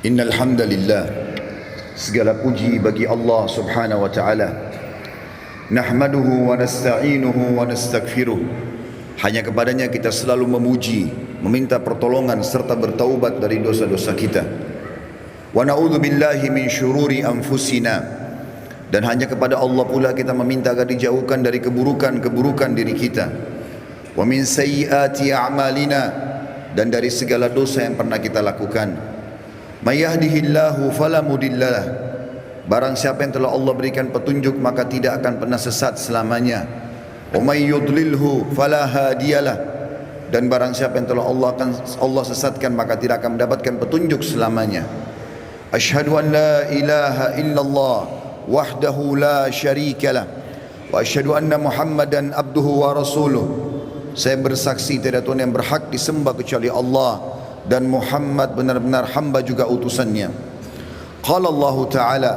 Innal hamdalillah, segala puji bagi Allah Subhanahu wa taala. Nahmaduhu wa nasta'inuhu wa nastaghfiruh. Hanya kepadanya kita selalu memuji, meminta pertolongan serta bertaubat dari dosa-dosa kita. Wa na'udzu billahi min syururi anfusina. Dan hanya kepada Allah pula kita meminta agar dijauhkan dari keburukan-keburukan diri kita. Wa min sayyiati a'malina, dan dari segala dosa yang pernah kita lakukan. May yahdihillahu fala mudhillalah. Barang siapa yang telah Allah berikan petunjuk maka tidak akan pernah sesat selamanya. Wa may yudlilhu fala hadiyalah. Dan barang siapa yang telah Allah sesatkan maka tidak akan mendapatkan petunjuk selamanya. Asyhadu an la ilaha illallah wahdahu la syarikalah wa asyhadu anna Muhammadan abduhu wa rasuluh. Saya bersaksi tiada Tuhan yang berhak disembah kecuali Allah, dan Muhammad benar-benar hamba juga utusannya. Qala Allah Ta'ala,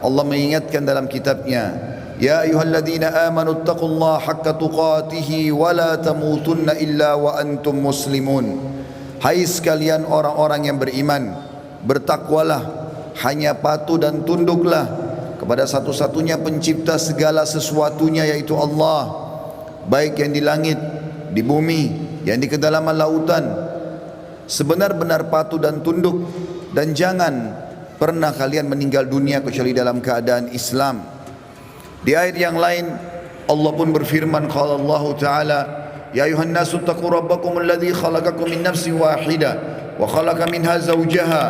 Allah mengingatkan dalam kitabnya, Ya ayyuhalladzina amanu taqullaha haqqa tuqatihi wa la tamutunna illa wa antum muslimun. Hai sekalian orang-orang yang beriman, bertakwalah, hanya patuh dan tunduklah kepada satu-satunya pencipta segala sesuatunya, yaitu Allah, baik yang di langit, di bumi, yang di kedalaman lautan. Sebenar-benar patuh dan tunduk, dan jangan pernah kalian meninggal dunia kecuali dalam keadaan Islam. Di ayat yang lain Allah pun berfirman, qala Allah Ta'ala, Ya ayuhan nasu taqu rabbakum alladhi khalaqakum min nafsin wahidah wa khalaqa minha zawjaha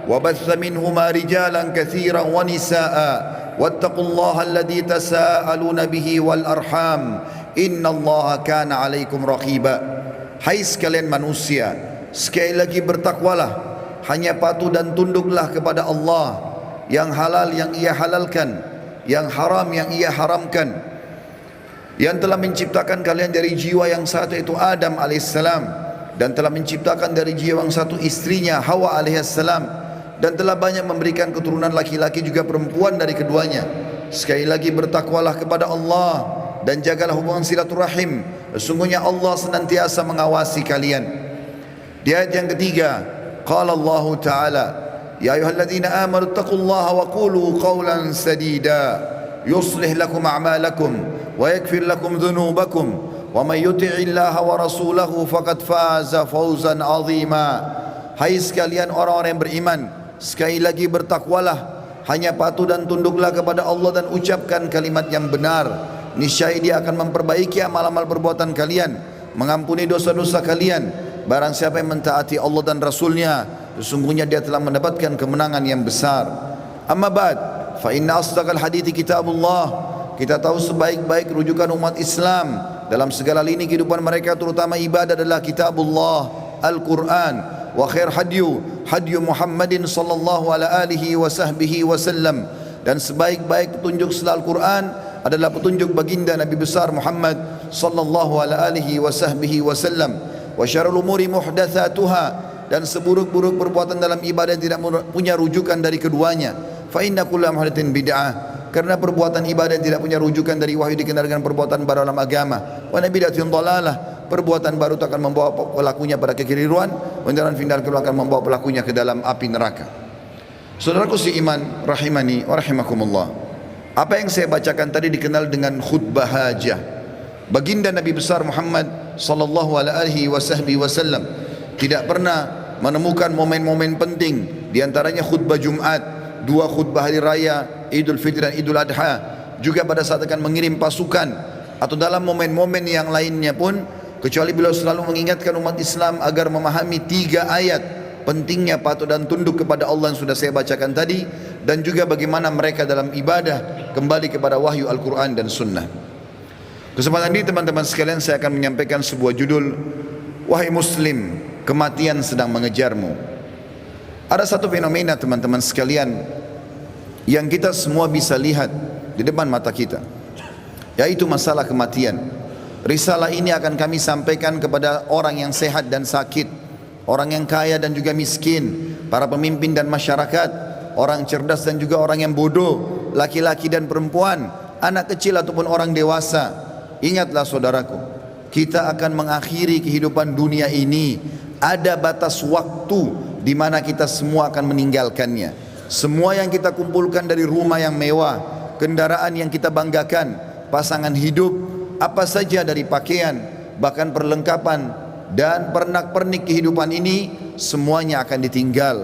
wa batha minhuma rijalan katsiran wa nisaa wattaqullaha alladhi tasaaluna bihi wal arham innallaha kana 'alaikum raqiba. Hai sekalian manusia, sekali lagi bertakwalah, hanya patuh dan tunduklah kepada Allah, yang halal yang ia halalkan, yang haram yang ia haramkan, yang telah menciptakan kalian dari jiwa yang satu, yaitu Adam alaihissalam, dan telah menciptakan dari jiwa yang satu istrinya Hawa alaihissalam, dan telah banyak memberikan keturunan laki-laki juga perempuan dari keduanya. Sekali lagi bertakwalah kepada Allah dan jagalah hubungan silaturahim, sesungguhnya Allah senantiasa mengawasi kalian. Di ayat yang ketiga, qala Allah Ta'ala, Ya ayyuhalladzina amanu taqullaha wa qulu qawlan sadida yuslih lakum a'malakum wa yaghfir lakum dhunubakum wa may yuti'illaha wa rasulahu faqad faza fawzan 'azima. Hai sekalian orang-orang yang beriman, sekali lagi bertakwalah, hanya patuh dan tunduklah kepada Allah dan ucapkan kalimat yang benar. Niscaya Dia akan memperbaiki amal-amal perbuatan kalian, mengampuni dosa-dosa kalian. Barang siapa yang mentaati Allah dan Rasulnya, sesungguhnya dia telah mendapatkan kemenangan yang besar. Amma ba'd, fa inna asdaqal hadithi kitabullah. Kita tahu sebaik-baik rujukan umat Islam dalam segala lini kehidupan mereka, terutama ibadah, adalah kitabullah, Al-Quran. Wa khair hadyu Muhammadin sallallahu alaihi wa sahbihi wasallam. Dan sebaik-baik petunjuk setelah Al-Quran adalah petunjuk baginda Nabi besar Muhammad sallallahu alaihi wa sahbihi wasallam. Wa syarrul umuri muhdatsatuha, dan seburuk-buruk perbuatan dalam ibadah yang tidak punya rujukan dari keduanya. Fa inna kulla muhdatsin bid'ah, karena perbuatan ibadah yang tidak punya rujukan dari wahyu dikenal dengan perbuatan baru dalam agama. Wa bid'atun dhalalah, perbuatan baru itu akan membawa pelakunya pada kekeliruan, dan final akan membawa pelakunya ke dalam api neraka. Saudaraku seiman rahimani wa rahimakumullah, apa yang saya bacakan tadi dikenal dengan khutbah hajah. Baginda Nabi besar Muhammad sallallahu alaihi wasallam tidak pernah menemukan momen-momen penting, di antaranya khutbah Jumat, dua khutbah hari raya Idul Fitri dan Idul Adha, juga pada saat akan mengirim pasukan, atau dalam momen-momen yang lainnya pun, kecuali beliau selalu mengingatkan umat Islam agar memahami tiga ayat pentingnya patuh dan tunduk kepada Allah yang sudah saya bacakan tadi, dan juga bagaimana mereka dalam ibadah kembali kepada wahyu Al-Quran dan Sunnah. Kesempatan ini teman-teman sekalian, saya akan menyampaikan sebuah judul, Wahai Muslim, kematian sedang mengejarmu. Ada satu fenomena teman-teman sekalian yang kita semua bisa lihat di depan mata kita, yaitu masalah kematian. Risalah ini akan kami sampaikan kepada orang yang sehat dan sakit, orang yang kaya dan juga miskin, para pemimpin dan masyarakat, orang cerdas dan juga orang yang bodoh, laki-laki dan perempuan, anak kecil ataupun orang dewasa. Ingatlah saudaraku, kita akan mengakhiri kehidupan dunia ini. Ada batas waktu di mana kita semua akan meninggalkannya. Semua yang kita kumpulkan dari rumah yang mewah, kendaraan yang kita banggakan, pasangan hidup, apa saja dari pakaian, bahkan perlengkapan dan pernak-pernik kehidupan ini, semuanya akan ditinggal.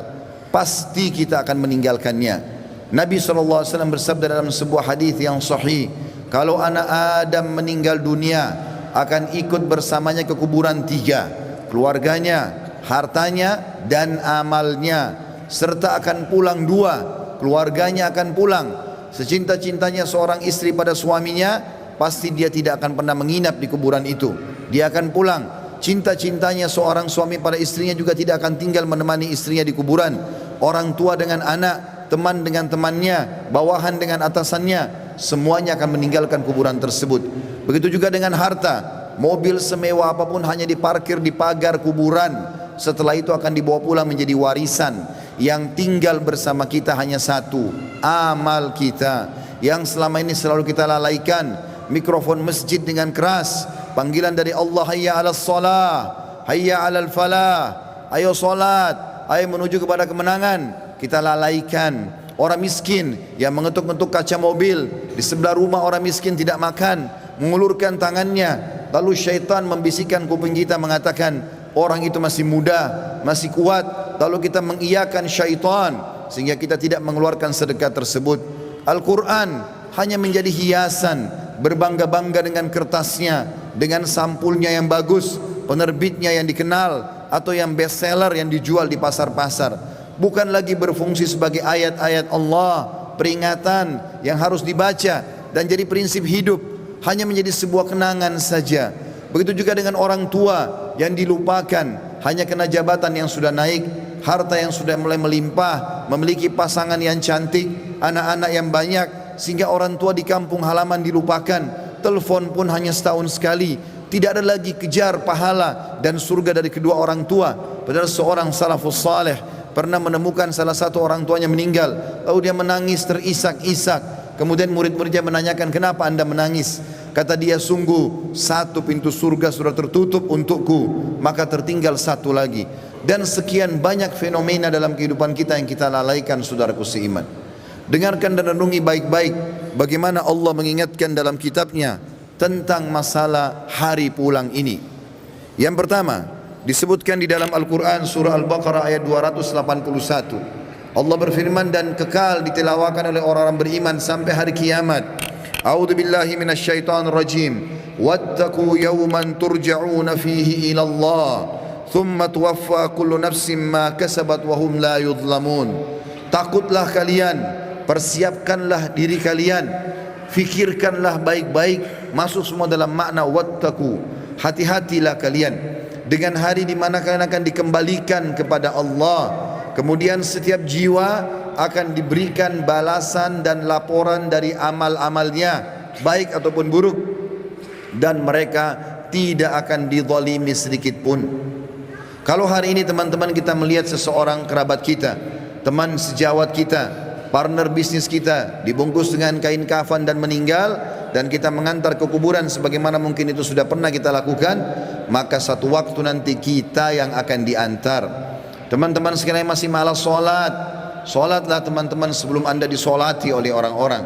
Pasti kita akan meninggalkannya. Nabi SAW bersabda dalam sebuah hadis yang sahih, kalau anak Adam meninggal dunia akan ikut bersamanya ke kuburan tiga, keluarganya, hartanya dan amalnya, serta akan pulang dua, keluarganya akan pulang. Secinta-cintanya seorang istri pada suaminya, pasti dia tidak akan pernah menginap di kuburan itu, dia akan pulang. Cinta-cintanya seorang suami pada istrinya juga tidak akan tinggal menemani istrinya di kuburan. Orang tua dengan anak, teman dengan temannya, bawahan dengan atasannya, semuanya akan meninggalkan kuburan tersebut. Begitu juga dengan harta, mobil semewah apapun hanya diparkir di pagar kuburan, setelah itu akan dibawa pulang menjadi warisan. Yang tinggal bersama kita hanya satu, amal kita yang selama ini selalu kita lalaikan. Mikrofon masjid dengan keras, panggilan dari Allah, hayya 'alas shalah, hayya 'alal falah, ayo salat, ayo menuju kepada kemenangan, kita lalaikan. Orang miskin yang mengetuk-ngetuk kaca mobil di sebelah rumah, orang miskin tidak makan, mengulurkan tangannya, lalu syaitan membisikkan kuping kita mengatakan orang itu masih muda, masih kuat, lalu kita mengiyakan syaitan sehingga kita tidak mengeluarkan sedekah tersebut. Al-Quran hanya menjadi hiasan, berbangga-bangga dengan kertasnya, dengan sampulnya yang bagus, penerbitnya yang dikenal, atau yang best seller yang dijual di pasar-pasar. Bukan lagi berfungsi sebagai ayat-ayat Allah, peringatan yang harus dibaca dan jadi prinsip hidup, hanya menjadi sebuah kenangan saja. Begitu juga dengan orang tua yang dilupakan, hanya kena jabatan yang sudah naik, harta yang sudah mulai melimpah, memiliki pasangan yang cantik, anak-anak yang banyak, sehingga orang tua di kampung halaman dilupakan. Telepon pun hanya setahun sekali. Tidak ada lagi kejar pahala dan surga dari kedua orang tua. Padahal seorang salafus saleh pernah menemukan salah satu orang tuanya meninggal, lalu dia menangis terisak-isak. Kemudian murid-muridnya menanyakan, kenapa anda menangis? Kata dia, sungguh satu pintu surga sudah tertutup untukku, maka tertinggal satu lagi. Dan sekian banyak fenomena dalam kehidupan kita yang kita lalaikan, saudaraku seiman. Dengarkan dan renungi baik-baik bagaimana Allah mengingatkan dalam kitabnya tentang masalah hari pulang ini. Yang pertama disebutkan di dalam Al-Quran surah Al-Baqarah ayat 281. Allah berfirman, dan kekal ditilawakan oleh orang-orang beriman sampai hari kiamat. A'udzu billahi minasyaitonir rajim. Wattaqu yawman turja'una fihi ila Allah, thumma tuwaffa kullu nafsin ma kasabat wa hum la yudhlamun. Takutlah kalian, persiapkanlah diri kalian, fikirkanlah baik-baik, masuk semua dalam makna wattaqu. Hati-hatilah kalian dengan hari di mana kalian akan dikembalikan kepada Allah. Kemudian setiap jiwa akan diberikan balasan dan laporan dari amal-amalnya, baik ataupun buruk, dan mereka tidak akan dizalimi sedikit pun. Kalau hari ini teman-teman kita melihat seseorang kerabat kita, teman sejawat kita, partner bisnis kita dibungkus dengan kain kafan dan meninggal, dan kita mengantar ke kuburan sebagaimana mungkin itu sudah pernah kita lakukan, maka satu waktu nanti kita yang akan diantar. Teman-teman sekalian masih malas sholat, sholatlah teman-teman sebelum anda disolati oleh orang-orang.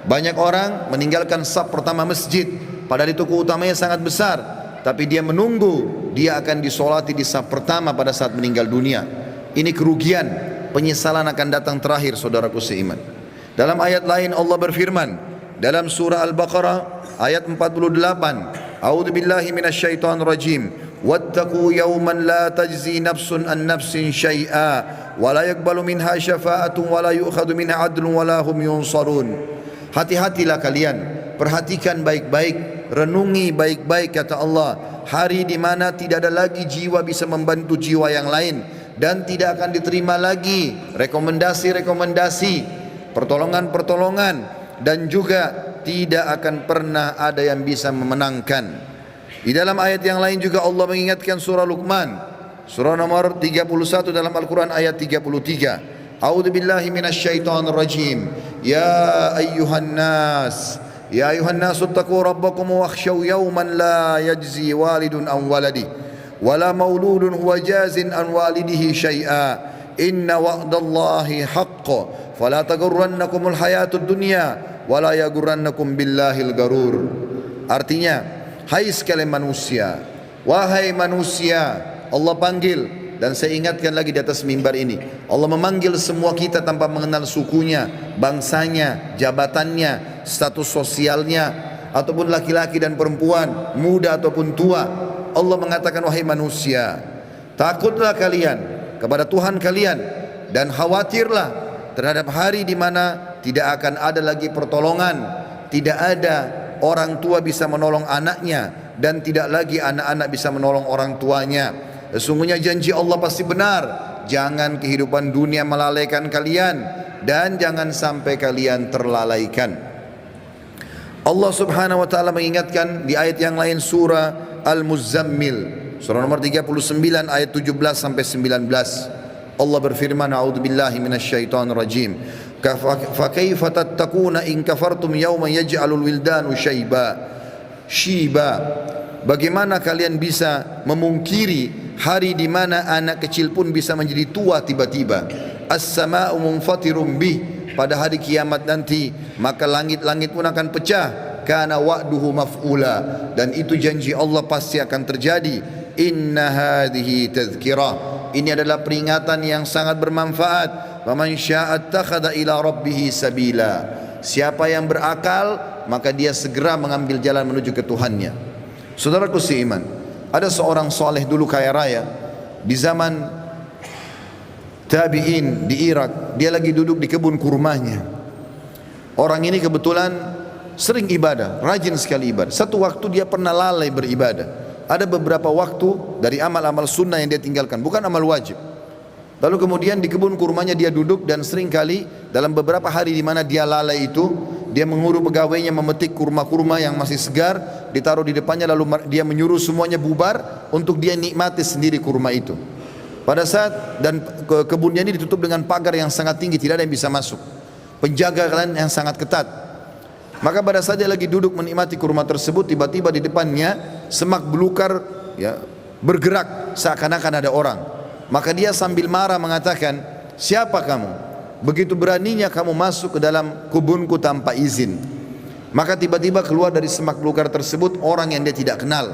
Banyak orang meninggalkan saf pertama masjid, padahal itu keutamanya sangat besar, tapi dia menunggu dia akan disolati di saf pertama pada saat meninggal dunia. Ini kerugian, penyesalan akan datang terakhir, saudaraku seiman. Dalam ayat lain Allah berfirman dalam surah Al-Baqarah ayat 48, A'udzu billahi minasyaitonir rajim. Wattaqu yawman la tajzi nafsun an nafsin syai'a wa la yaqbalu minha syafa'atun wa la yu'khadhu minha 'adlun wa la hum yunsarun. Hati-hatilah kalian, perhatikan baik-baik, renungi baik-baik, kata Allah, hari di mana tidak ada lagi jiwa bisa membantu jiwa yang lain, dan tidak akan diterima lagi rekomendasi-rekomendasi, pertolongan-pertolongan, dan juga tidak akan pernah ada yang bisa memenangkan. Di dalam ayat yang lain juga Allah mengingatkan surah Luqman, surah nomor 31 dalam Al-Quran ayat 33. A'udzu billahi minasyaitonir rajim. Ya ayyuhan nas, ya ayyuhan nas ittaqu rabbakum wakhshaw yawman la yajzi walidun an waladi wala mauludun huwa jazin an walidihi syai'a inna wa'dallahi haqq fala taghurrannakumul hayatud dunya wala yaghurrannakum billahil garur. Artinya, hai sekalian manusia, wahai manusia, Allah panggil, dan saya ingatkan lagi di atas mimbar ini, Allah memanggil semua kita tanpa mengenal sukunya, bangsanya, jabatannya, status sosialnya, ataupun laki-laki dan perempuan, muda ataupun tua. Allah mengatakan, wahai manusia, takutlah kalian kepada Tuhan kalian dan khawatirlah terhadap hari di mana tidak akan ada lagi pertolongan, tidak ada orang tua bisa menolong anaknya, dan tidak lagi anak-anak bisa menolong orang tuanya. Sesungguhnya janji Allah pasti benar. Jangan kehidupan dunia melalaikan kalian, dan jangan sampai kalian terlalaikan. Allah subhanahu wa ta'ala mengingatkan di ayat yang lain, surah Al-Muzammil, surah nomor 39 ayat 17 sampai 19. Allah berfirman, a'udzubillahi minasyaitonir rajim. Fa kaifa tattaquna in kafartum yawman yaj'alul wildanu shiba. Bagaimana kalian bisa memungkiri hari di mana anak kecil pun bisa menjadi tua tiba-tiba? As-sama'u munfatirum bih, pada hari kiamat nanti maka langit-langit pun akan pecah. Kana wa'duhu maf'ula, dan itu janji Allah pasti akan terjadi. Inna hadhihi tadhkirah, ini adalah peringatan yang sangat bermanfaat. Faman syaa'a attakhadha ila rabbih sabila, siapa yang berakal maka dia segera mengambil jalan menuju ke Tuhannya. Saudaraku seiman, ada seorang soleh dulu kaya raya di zaman tabi'in di Irak. Dia lagi duduk di kebun kurmanya. Orang ini kebetulan sering ibadah, rajin sekali ibadah. Satu waktu dia pernah lalai beribadah. Ada beberapa waktu dari amal-amal sunnah yang dia tinggalkan, bukan amal wajib. Lalu kemudian di kebun kurmanya dia duduk, dan sering kali dalam beberapa hari di mana dia lalai itu, dia mengurus pegawainya memetik kurma-kurma yang masih segar, ditaruh di depannya, lalu dia menyuruh semuanya bubar untuk dia nikmati sendiri kurma itu. Pada saat dan kebunnya ini ditutup dengan pagar yang sangat tinggi, tidak ada yang bisa masuk, penjaga yang sangat ketat. Maka pada saat dia lagi duduk menikmati kurma tersebut, tiba-tiba di depannya semak belukar ya bergerak seakan-akan ada orang. Maka dia sambil marah mengatakan, siapa kamu? Begitu beraninya kamu masuk ke dalam kebunku tanpa izin. Maka tiba-tiba keluar dari semak belukar tersebut orang yang dia tidak kenal.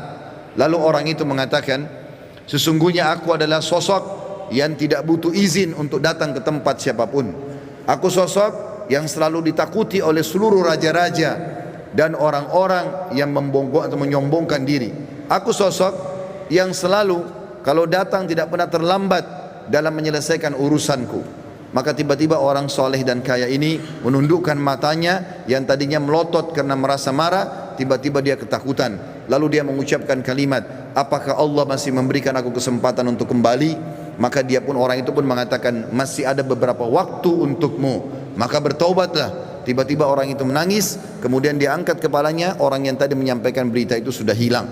Lalu orang itu mengatakan, sesungguhnya aku adalah sosok yang tidak butuh izin untuk datang ke tempat siapapun. Aku sosok yang selalu ditakuti oleh seluruh raja-raja dan orang-orang yang membongkok atau menyombongkan diri. Aku sosok yang selalu kalau datang tidak pernah terlambat dalam menyelesaikan urusanku. Maka tiba-tiba orang soleh dan kaya ini menundukkan matanya yang tadinya melotot karena merasa marah, tiba-tiba dia ketakutan. Lalu dia mengucapkan kalimat, apakah Allah masih memberikan aku kesempatan untuk kembali? Maka dia pun, orang itu pun mengatakan, masih ada beberapa waktu untukmu, maka bertaubatlah. Tiba-tiba orang itu menangis, kemudian dia angkat kepalanya, orang yang tadi menyampaikan berita itu sudah hilang.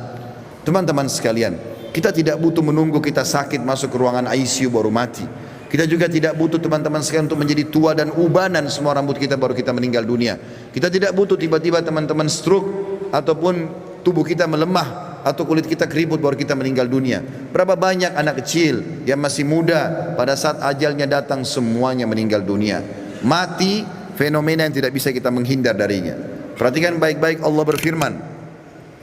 Teman-teman sekalian, kita tidak butuh menunggu kita sakit masuk ke ruangan ICU baru mati. Kita juga tidak butuh teman-teman sekalian untuk menjadi tua dan ubanan semua rambut kita baru kita meninggal dunia. Kita tidak butuh tiba-tiba teman-teman stroke ataupun tubuh kita melemah atau kulit kita keriput baru kita meninggal dunia. Berapa banyak anak kecil yang masih muda pada saat ajalnya datang semuanya meninggal dunia. Mati fenomena yang tidak bisa kita menghindar darinya. Perhatikan baik-baik, Allah berfirman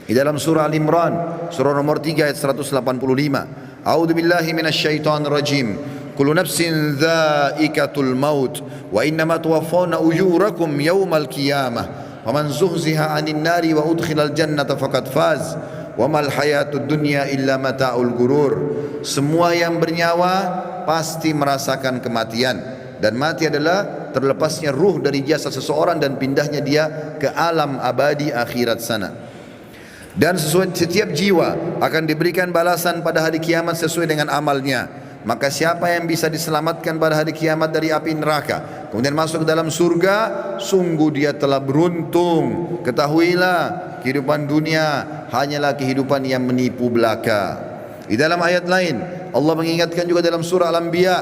di dalam surah Al-Imran, surah nomor 3 ayat 185. A'udzu billahi minasyaitonir rajim. Kullu nafsin dha'iqatul maut wa innama tuwaffawna ujurakum yaumal qiyamah. Faman zuhziha 'anil nari wa udkhilal jannata faqad faz. Wa mal hayatud dunya illa mata'ul gurur. Semua yang bernyawa pasti merasakan kematian, dan mati adalah terlepasnya ruh dari jasad seseorang dan pindahnya dia ke alam abadi akhirat sana. Dan setiap jiwa akan diberikan balasan pada hari kiamat sesuai dengan amalnya. Maka siapa yang bisa diselamatkan pada hari kiamat dari api neraka, kemudian masuk ke dalam surga, sungguh dia telah beruntung. Ketahuilah, kehidupan dunia hanyalah kehidupan yang menipu belaka. Di dalam ayat lain, Allah mengingatkan juga dalam surah Al-Anbiya,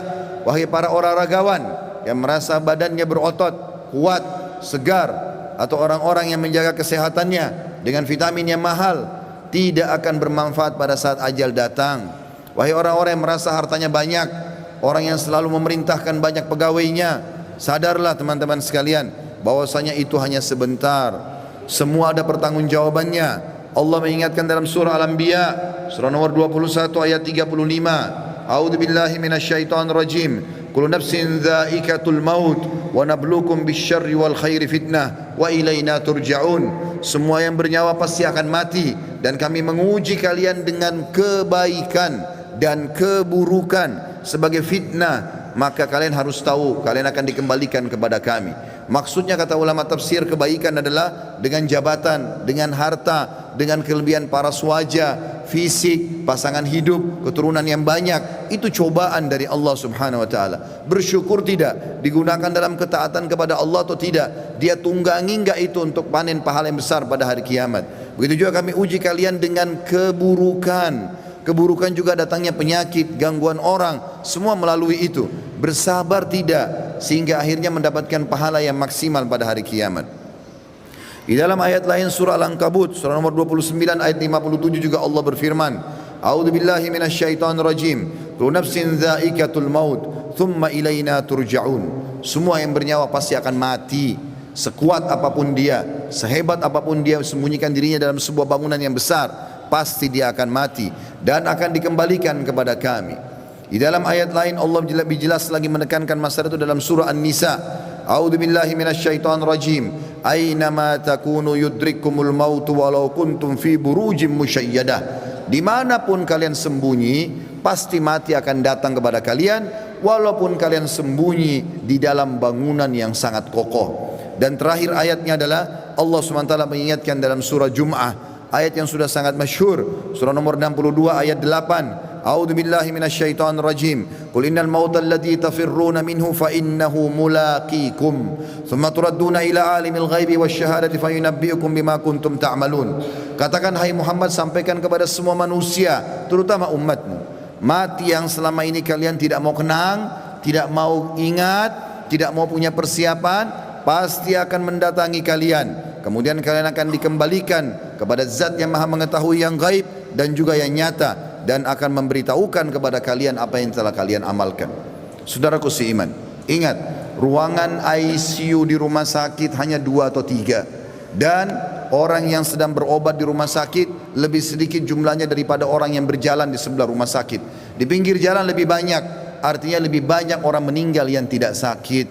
wahai para orang ragawan yang merasa badannya berotot, kuat, segar, atau orang-orang yang menjaga kesehatannya dengan vitamin yang mahal, tidak akan bermanfaat pada saat ajal datang. Wahai orang-orang yang merasa hartanya banyak, orang yang selalu memerintahkan banyak pegawainya, sadarlah teman-teman sekalian bahwasanya itu hanya sebentar. Semua ada pertanggungjawabannya. Allah mengingatkan dalam surah Al-Anbiya, surah nomor 21 ayat 35. A'udzu billahi minasyaitonir rajim. Kullu nafsin dha'iqatul maut wa nabluukum bisyarri wal khairi fitnah wa ilaina turja'un. Semua yang bernyawa pasti akan mati dan kami menguji kalian dengan kebaikan dan keburukan sebagai fitnah, maka kalian harus tahu kalian akan dikembalikan kepada kami. Maksudnya kata ulama tafsir, kebaikan adalah dengan jabatan, dengan harta, dengan kelebihan paras wajah, fisik, pasangan hidup, keturunan yang banyak. Itu cobaan dari Allah subhanahu wa ta'ala. Bersyukur tidak, digunakan dalam ketaatan kepada Allah atau tidak, dia tunggangi enggak itu untuk panen pahala yang besar pada hari kiamat. Begitu juga kami uji kalian dengan keburukan. Keburukan juga datangnya penyakit, gangguan orang, semua melalui itu. Bersabar tidak, sehingga akhirnya mendapatkan pahala yang maksimal pada hari kiamat. Di dalam ayat lain surah Al-Ankabut, surah nomor 29 ayat 57 juga Allah berfirman, A'udzu billahi minasyaitonir rajim. Kullu nafsin dha'iqatul maut, thumma ilaina turja'un. Semua yang bernyawa pasti akan mati. Sekuat apapun dia, sehebat apapun dia sembunyikan dirinya dalam sebuah bangunan yang besar, pasti dia akan mati dan akan dikembalikan kepada kami. Di dalam ayat lain Allah lebih jelas lagi menekankan masalah itu dalam surah An-Nisa. A'udzu billahi minasyaitonir rajim. Ainama takunu yudrikumul maut walau kuntum fi burujim musyayyadah. Dimanapun kalian sembunyi, pasti mati akan datang kepada kalian, walaupun kalian sembunyi di dalam bangunan yang sangat kokoh. Dan terakhir ayatnya adalah Allah SWT mengingatkan dalam surah Jum'ah, ayat yang sudah sangat masyhur, surah nomor 62 ayat 8. A'udzu billahi minasyaitonir rajim. Qul innal mauta alladzi tafirruna minhu fa innahu mulaqikum. Tsumma turadduna ila alimil ghaibi wasyahadati fayunabbiukum bima kuntum ta'malun. Katakan hai Muhammad, sampaikan kepada semua manusia, terutama umatmu, mati yang selama ini kalian tidak mau kenang, tidak mau ingat, tidak mau punya persiapan, pasti akan mendatangi kalian. Kemudian kalian akan dikembalikan kepada zat yang maha mengetahui yang gaib dan juga yang nyata, dan akan memberitahukan kepada kalian apa yang telah kalian amalkan. Saudaraku seiman, ingat, ruangan ICU di rumah sakit hanya 2 atau 3, dan orang yang sedang berobat di rumah sakit lebih sedikit jumlahnya daripada orang yang berjalan di sebelah rumah sakit. Di pinggir jalan lebih banyak, artinya lebih banyak orang meninggal yang tidak sakit.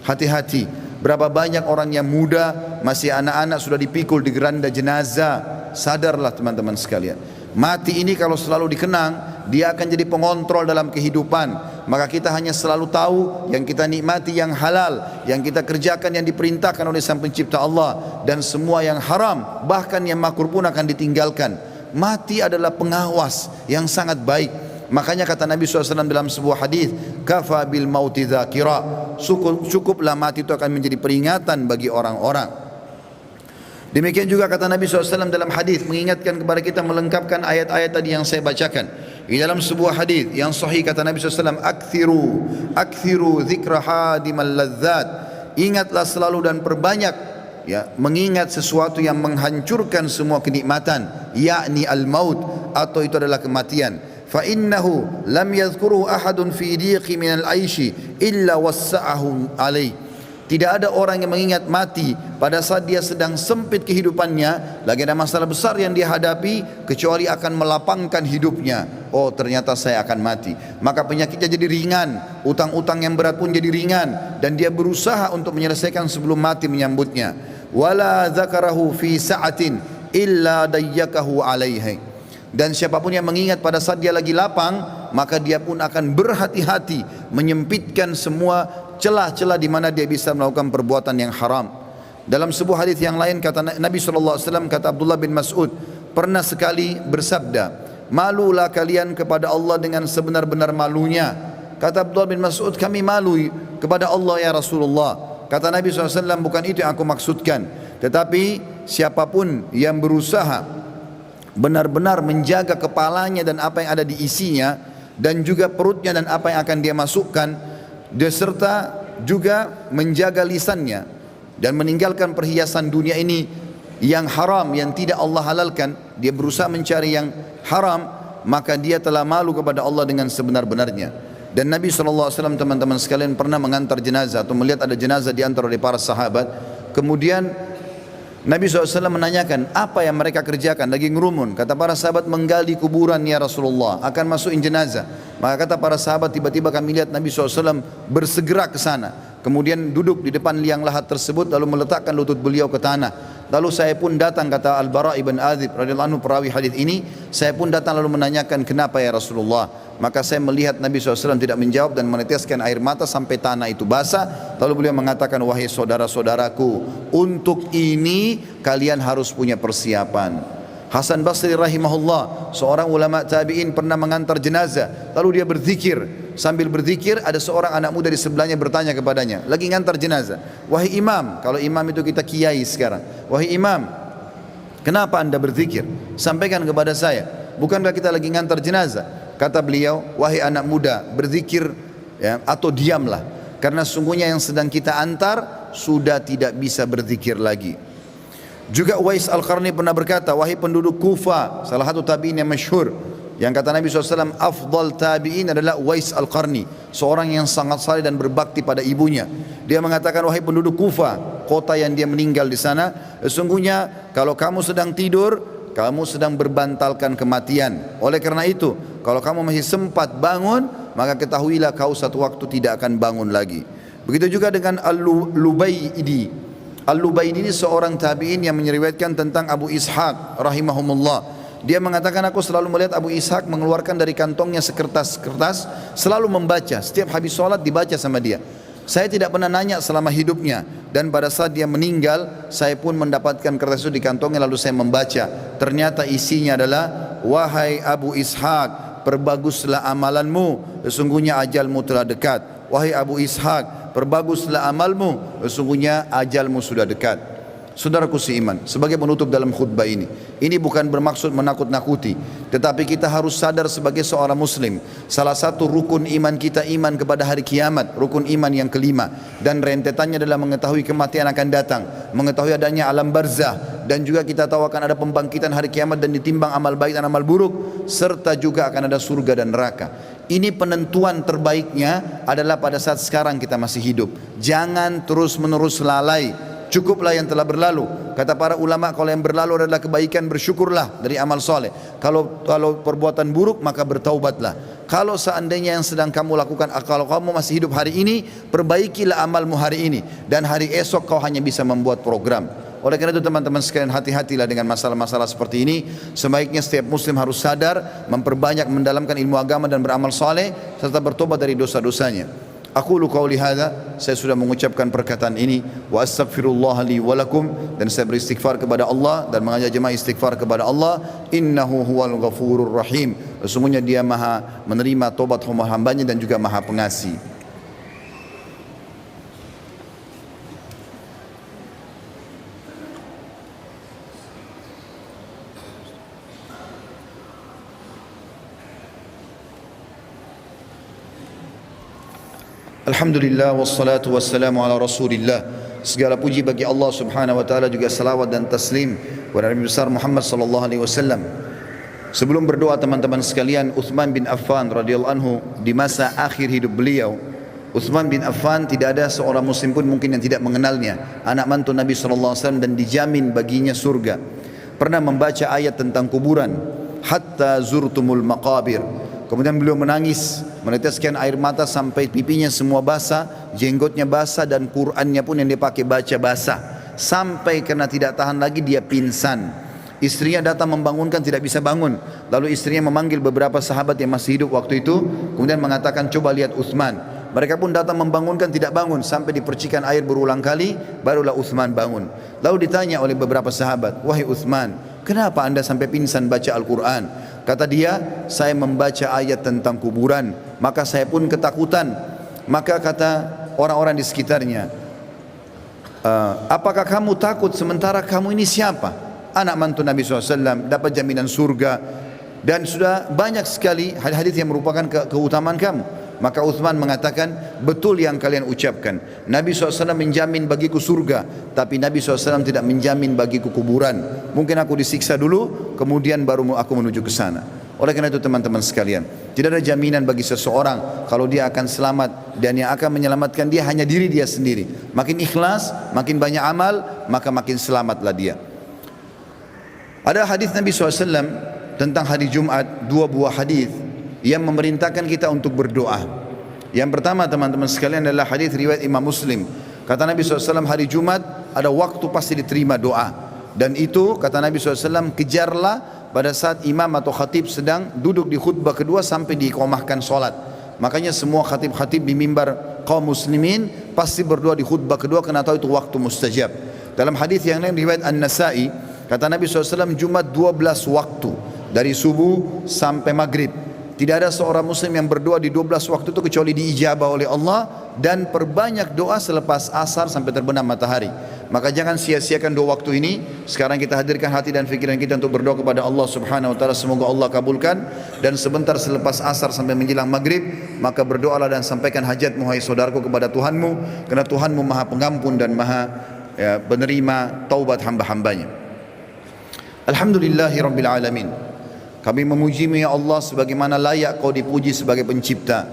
Hati-hati. Berapa banyak orang yang muda, masih anak-anak sudah dipikul di geranda jenazah. Sadarlah teman-teman sekalian, mati ini kalau selalu dikenang, dia akan jadi pengontrol dalam kehidupan. Maka kita hanya selalu tahu yang kita nikmati yang halal, yang kita kerjakan yang diperintahkan oleh Sang Pencipta Allah, dan semua yang haram, bahkan yang makruh pun akan ditinggalkan. Mati adalah pengawas yang sangat baik. Makanya kata Nabi SAW dalam sebuah hadis, kafa bil mauti dzakira, cukuplah mati itu akan menjadi peringatan bagi orang-orang. Demikian juga kata Nabi SAW dalam hadis, mengingatkan kepada kita, melengkapkan ayat-ayat tadi yang saya bacakan. Di dalam sebuah hadis yang sahih kata Nabi SAW, akthiru dzikra hadimal ladzat, ingatlah selalu dan perbanyak ya mengingat sesuatu yang menghancurkan semua kenikmatan, yakni al-maut, atau itu adalah kematian. Fa innahu lam yadhkuruhu ahadun fi dhiqi minal aishi illa wassa'ahu alaih. Tidak ada orang yang mengingat mati pada saat dia sedang sempit kehidupannya, lagi ada masalah besar yang dia hadapi, kecuali akan melapangkan hidupnya. Oh, ternyata saya akan mati. Maka penyakitnya jadi ringan, utang-utang yang berat pun jadi ringan, dan dia berusaha untuk menyelesaikan sebelum mati menyambutnya. Wala dzakarahu fi sa'atin illa dayyakahu alaihi. Dan siapapun yang mengingat pada saat dia lagi lapang, maka dia pun akan berhati-hati menyempitkan semua celah-celah di mana dia bisa melakukan perbuatan yang haram. Dalam sebuah hadis yang lain kata Nabi SAW, kata Abdullah bin Mas'ud, pernah sekali bersabda, malulah kalian kepada Allah dengan sebenar-benar malunya. Kata Abdullah bin Mas'ud, kami malu kepada Allah ya Rasulullah. Kata Nabi SAW, bukan itu yang aku maksudkan, tetapi siapapun yang berusaha benar-benar menjaga kepalanya dan apa yang ada di isinya, dan juga perutnya dan apa yang akan dia masukkan, serta juga menjaga lisannya dan meninggalkan perhiasan dunia ini yang haram, yang tidak Allah halalkan, dia berusaha mencari yang haram, maka dia telah malu kepada Allah dengan sebenar-benarnya. Dan Nabi SAW, teman-teman sekalian, pernah mengantar jenazah atau melihat ada jenazah diantar oleh para sahabat. Kemudian Nabi SAW menanyakan, apa yang mereka kerjakan? Lagi ngerumun. Kata para sahabat, menggali kuburan ya Rasulullah, akan masukin jenazah. Maka kata para sahabat, tiba-tiba kami lihat Nabi SAW bersegera ke sana. Kemudian duduk di depan liang lahat tersebut, lalu meletakkan lutut beliau ke tanah. Lalu saya pun datang, kata Al-Bara ibn Azib radhiyallahu anhu, perawi hadis ini, saya pun datang lalu menanyakan, kenapa ya Rasulullah? Maka saya melihat Nabi SAW tidak menjawab dan meneteskan air mata sampai tanah itu basah. Lalu beliau mengatakan, wahai saudara-saudaraku, untuk ini kalian harus punya persiapan. Hasan Basri rahimahullah, seorang ulama tabi'in, pernah mengantar jenazah. Lalu dia berzikir. Sambil berzikir, ada seorang anak muda di sebelahnya bertanya kepadanya, lagi ngantar jenazah, wahai imam, kalau imam itu kita kiai sekarang, wahai imam, kenapa anda berzikir? Sampaikan kepada saya, bukankah kita lagi ngantar jenazah? Kata beliau, wahai anak muda, berzikir ya, atau diamlah, karena sungguhnya yang sedang kita antar sudah tidak bisa berzikir lagi. Juga Uwais Al-Qarni pernah berkata, wahai penduduk Kufa, salah satu tabi'in yang masyhur, yang kata Nabi SAW, afdal tabi'in adalah Uwais Al-Qarni, seorang yang sangat saleh dan berbakti pada ibunya. Dia mengatakan, wahai penduduk Kufa, kota yang dia meninggal di sana, sesungguhnya kalau kamu sedang tidur, kamu sedang berbantalkan kematian. Oleh karena itu, kalau kamu masih sempat bangun, maka ketahuilah kau satu waktu tidak akan bangun lagi. Begitu juga dengan Al-Lubaydi. Al-Lubaydi ini seorang tabi'in yang menyeriwayatkan tentang Abu Ishaq rahimahumullah. Dia mengatakan, aku selalu melihat Abu Ishaq mengeluarkan dari kantongnya sekertas-kertas, selalu membaca, setiap habis sholat dibaca sama dia. Saya tidak pernah nanya selama hidupnya, dan pada saat dia meninggal, saya pun mendapatkan kertas itu di kantongnya, lalu saya membaca. Ternyata isinya adalah, wahai Abu Ishaq, perbaguslah amalanmu, sesungguhnya ajalmu telah dekat. Wahai Abu Ishaq, perbaguslah amalmu, sesungguhnya ajalmu sudah dekat. Saudaraku seiman, sebagai penutup dalam khutbah ini bukan bermaksud menakut-nakuti, tetapi kita harus sadar sebagai seorang muslim, salah satu rukun iman kita iman kepada hari kiamat, rukun iman yang kelima, dan rentetannya adalah mengetahui kematian akan datang, mengetahui adanya alam barzah, dan juga kita tahu akan ada pembangkitan hari kiamat dan ditimbang amal baik dan amal buruk, serta juga akan ada surga dan neraka. Ini penentuan terbaiknya adalah pada saat sekarang kita masih hidup. Jangan terus-menerus lalai. Cukuplah yang telah berlalu. Kata para ulama, kalau yang berlalu adalah kebaikan, bersyukurlah dari amal soleh. Kalau perbuatan buruk, maka bertaubatlah. Kalau seandainya yang sedang kamu lakukan, kalau kamu masih hidup hari ini, perbaikilah amalmu hari ini, dan hari esok kau hanya bisa membuat program. Oleh karena itu teman-teman sekalian, hati-hatilah dengan masalah-masalah seperti ini. Sebaiknya setiap muslim harus sadar, memperbanyak mendalamkan ilmu agama dan beramal soleh, serta bertobat dari dosa-dosanya. Aku qauli hadza, saya sudah mengucapkan perkataan ini, wa astaghfirullah li wa lakum, dan saya beristighfar kepada Allah dan mengajak jemaah istighfar kepada Allah. Innahu huwal ghafurur rahim, sesungguhnya dia maha menerima tobat hamba-hambanya dan juga maha pengasih. Alhamdulillah wassalatu wassalamu ala rasulillah. Segala puji bagi Allah subhanahu wa ta'ala, juga salawat dan taslim kepada Nabi besar Muhammad sallallahu alaihi wasallam. Sebelum berdoa teman-teman sekalian, Uthman bin Affan radhiyallahu anhu, di masa akhir hidup beliau, Uthman bin Affan tidak ada seorang muslim pun mungkin yang tidak mengenalnya, anak mantu Nabi sallallahu alaihi wasallam dan dijamin baginya surga. Pernah membaca ayat tentang kuburan, hatta zurtumul maqabir. Kemudian beliau menangis, meneteskan air mata sampai pipinya semua basah, jenggotnya basah, dan Qur'annya pun yang dia pakai baca basah. Sampai karena tidak tahan lagi dia pingsan. Istrinya datang membangunkan, tidak bisa bangun. Lalu istrinya memanggil beberapa sahabat yang masih hidup waktu itu, kemudian mengatakan, coba lihat Uthman. Mereka pun datang membangunkan, tidak bangun, sampai dipercikan air berulang kali, barulah Uthman bangun. Lalu ditanya oleh beberapa sahabat, wahai Uthman, kenapa anda sampai pingsan baca Al-Quran? Kata dia, saya membaca ayat tentang kuburan, maka saya pun ketakutan. Maka kata orang-orang di sekitarnya, apakah kamu takut sementara kamu ini siapa? Anak mantu Nabi SAW, dapat jaminan surga, dan sudah banyak sekali hadis-hadis yang merupakan keutamaan kamu. Maka Uthman mengatakan, betul yang kalian ucapkan. Nabi SAW menjamin bagiku surga, tapi Nabi SAW tidak menjamin bagiku kuburan. Mungkin aku disiksa dulu, kemudian baru aku menuju ke sana. Oleh karena itu teman-teman sekalian, tidak ada jaminan bagi seseorang kalau dia akan selamat, dan yang akan menyelamatkan dia hanya diri dia sendiri. Makin ikhlas, makin banyak amal, maka makin selamatlah dia. Ada hadis Nabi SAW tentang hari Jumat, dua buah hadis yang memerintahkan kita untuk berdoa. Yang pertama teman-teman sekalian adalah hadis riwayat Imam Muslim. Kata Nabi SAW, hari Jumat ada waktu pasti diterima doa. Dan itu kata Nabi SAW, kejarlah pada saat imam atau khatib sedang duduk di khutbah kedua sampai diiqamahkan solat. Makanya semua khatib-khatib di mimbar kaum muslimin pasti berdoa di khutbah kedua, karena tahu itu waktu mustajab. Dalam hadis yang lain riwayat An-Nasai, kata Nabi SAW, Jumat 12 waktu, dari subuh sampai maghrib. Tidak ada seorang muslim yang berdoa di 12 waktu itu kecuali diijabah oleh Allah, dan perbanyak doa selepas asar sampai terbenam matahari. Maka jangan sia-siakan dua waktu ini. Sekarang kita hadirkan hati dan fikiran kita untuk berdoa kepada Allah Subhanahu wa taala, semoga Allah kabulkan. Dan sebentar selepas asar sampai menjelang maghrib, maka berdoalah dan sampaikan hajatmu hai saudaraku kepada Tuhanmu, karena Tuhanmu Maha Pengampun dan Maha penerima taubat hamba-hambanya. Alhamdulillahi Rabbil Alamin. Kami memuji-Mu ya Allah sebagaimana layak Kau dipuji sebagai pencipta.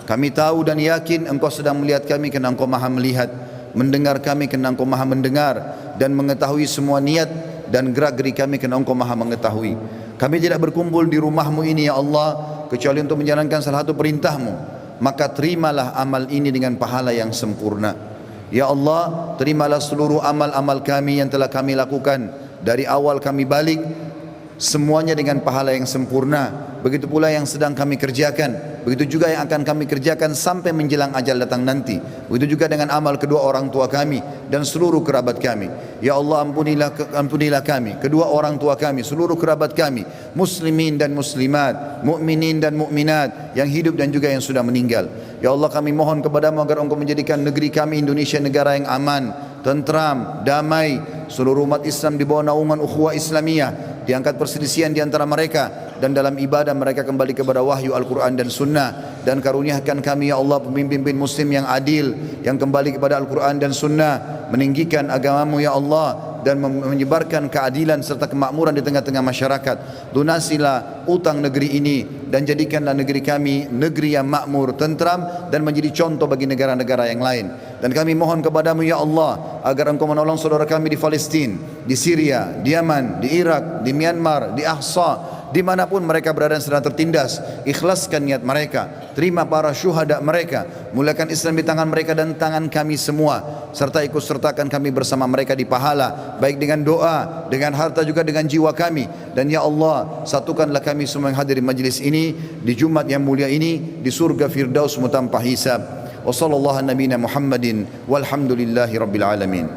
Kami tahu dan yakin Engkau sedang melihat kami kerana Engkau Maha melihat, mendengar kami kerana Engkau Maha mendengar, dan mengetahui semua niat dan gerak-gerik kami kerana Engkau Maha mengetahui. Kami tidak berkumpul di rumah-Mu ini ya Allah kecuali untuk menjalankan salah satu perintah-Mu. Maka terimalah amal ini dengan pahala yang sempurna. Ya Allah, terimalah seluruh amal-amal kami yang telah kami lakukan dari awal kami balik, semuanya dengan pahala yang sempurna. Begitu pula yang sedang kami kerjakan, begitu juga yang akan kami kerjakan sampai menjelang ajal datang nanti. Begitu juga dengan amal kedua orang tua kami dan seluruh kerabat kami. Ya Allah, ampunilah kami, kedua orang tua kami, seluruh kerabat kami, muslimin dan muslimat, mukminin dan mukminat, yang hidup dan juga yang sudah meninggal. Ya Allah, kami mohon kepadamu agar Engkau menjadikan negeri kami Indonesia negara yang aman, tentram, damai. Seluruh umat Islam di bawah naungan ukhuwah Islamiyah, diangkat perselisihan di antara mereka, dan dalam ibadah mereka kembali kepada wahyu Al-Quran dan Sunnah. Dan karuniakan kami ya Allah pemimpin muslim yang adil, yang kembali kepada Al-Quran dan Sunnah, meninggikan agamamu ya Allah, dan menyebarkan keadilan serta kemakmuran di tengah-tengah masyarakat. Lunasilah utang negeri ini, dan jadikanlah negeri kami negeri yang makmur, tentram, dan menjadi contoh bagi negara-negara yang lain. Dan kami mohon kepadamu ya Allah agar Engkau menolong saudara kami di Palestina, di Syria, di Yaman, di Irak, di Myanmar, di Ahsa, dimanapun mereka berada sedang tertindas. Ikhlaskan niat mereka, terima para syuhada mereka, mulakan Islam di tangan mereka dan tangan kami semua, serta ikut sertakan kami bersama mereka di pahala, baik dengan doa, dengan harta, juga dengan jiwa kami. Dan ya Allah, satukanlah kami semua yang hadir di majlis ini di Jumat yang mulia ini di surga Firdaus tanpa hisab. Wa sallallahu nabiyana Muhammadin walhamdulillahi rabbil alamin.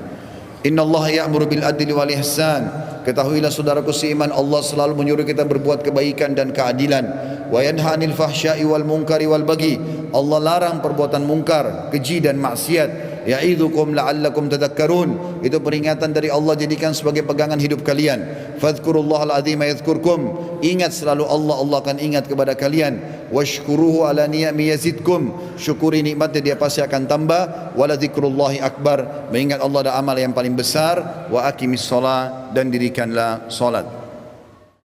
Inna Allah ya'muru bil adli wal ihsan. Ketahuilah saudaraku seiman, Allah selalu menyuruh kita berbuat kebaikan dan keadilan. Wa yanha 'anil fahsya'i wal munkari wal baghi. Allah larang perbuatan mungkar, keji dan maksiat. Ya'idzukum la'allakum tadhakkarun. Itu peringatan dari Allah, jadikan sebagai pegangan hidup kalian. Fadhkurullahal azima yadhkurkum. Ingat selalu Allah, Allah akan ingat kepada kalian. Washkuruhu ala ni'ami yazidkum. Syukuri nikmatnya, dia pasti akan tambah. Wala dzikrullahi akbar. Mengingat Allah ada amal yang paling besar. Wa aqimis shalah, dan dirikanlah salat.